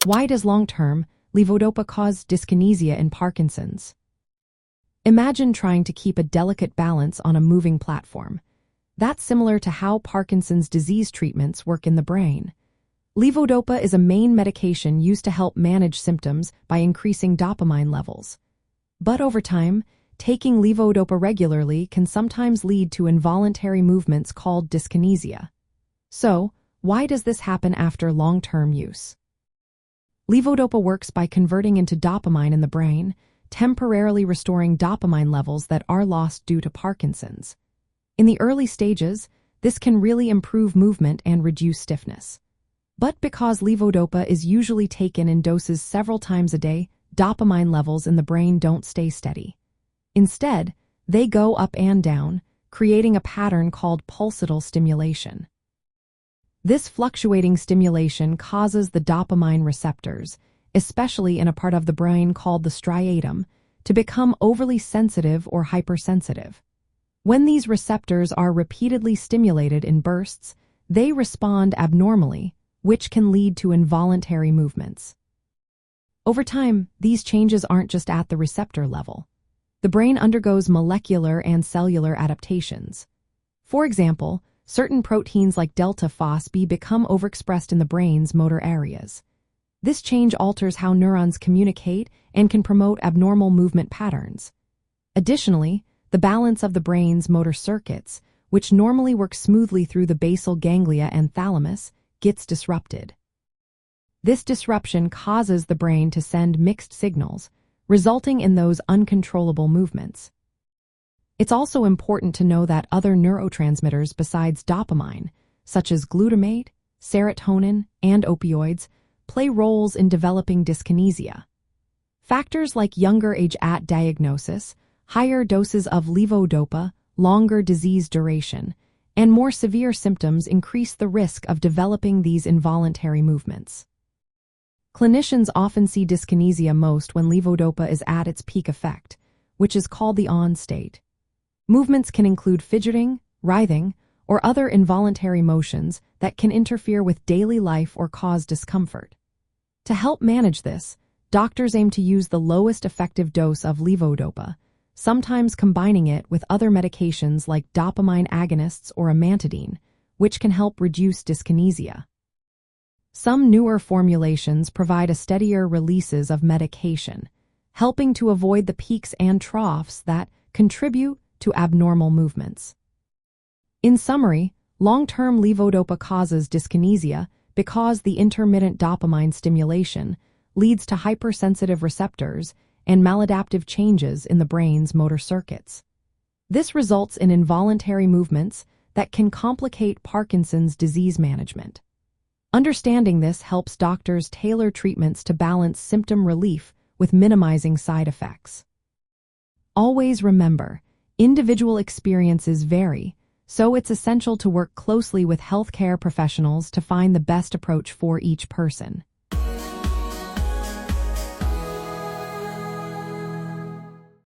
Why does long-term levodopa cause dyskinesia in Parkinson's? Imagine trying to keep a delicate balance on a moving platform. That's similar to how Parkinson's disease treatments work in the brain. Levodopa is a main medication used to help manage symptoms by increasing dopamine levels. But over time, taking levodopa regularly can sometimes lead to involuntary movements called dyskinesia. So, why does this happen after long-term use? Levodopa works by converting into dopamine in the brain, temporarily restoring dopamine levels that are lost due to Parkinson's. In the early stages, this can really improve movement and reduce stiffness. But because levodopa is usually taken in doses several times a day, dopamine levels in the brain don't stay steady. Instead, they go up and down, creating a pattern called pulsatile stimulation. This fluctuating stimulation causes the dopamine receptors, especially in a part of the brain called the striatum, to become overly sensitive or hypersensitive. When these receptors are repeatedly stimulated in bursts, they respond abnormally, which can lead to involuntary movements. Over time, these changes aren't just at the receptor level. The brain undergoes molecular and cellular adaptations. For example, certain proteins like delta-phos-B become overexpressed in the brain's motor areas. This change alters how neurons communicate and can promote abnormal movement patterns. Additionally, the balance of the brain's motor circuits, which normally work smoothly through the basal ganglia and thalamus, gets disrupted. This disruption causes the brain to send mixed signals, resulting in those uncontrollable movements. It's also important to know that other neurotransmitters besides dopamine, such as glutamate, serotonin, and opioids, play roles in developing dyskinesia. Factors like younger age at diagnosis, higher doses of levodopa, longer disease duration, and more severe symptoms increase the risk of developing these involuntary movements. Clinicians often see dyskinesia most when levodopa is at its peak effect, which is called the on state. Movements can include fidgeting, writhing, or other involuntary motions that can interfere with daily life or cause discomfort. To help manage this, doctors aim to use the lowest effective dose of levodopa, sometimes combining it with other medications like dopamine agonists or amantadine, which can help reduce dyskinesia. Some newer formulations provide a steadier releases of medication, helping to avoid the peaks and troughs that contribute to abnormal movements. In summary, long-term levodopa causes dyskinesia because the intermittent dopamine stimulation leads to hypersensitive receptors and maladaptive changes in the brain's motor circuits. This results in involuntary movements that can complicate Parkinson's disease management. Understanding this helps doctors tailor treatments to balance symptom relief with minimizing side effects. Always remember, individual experiences vary, so it's essential to work closely with healthcare professionals to find the best approach for each person.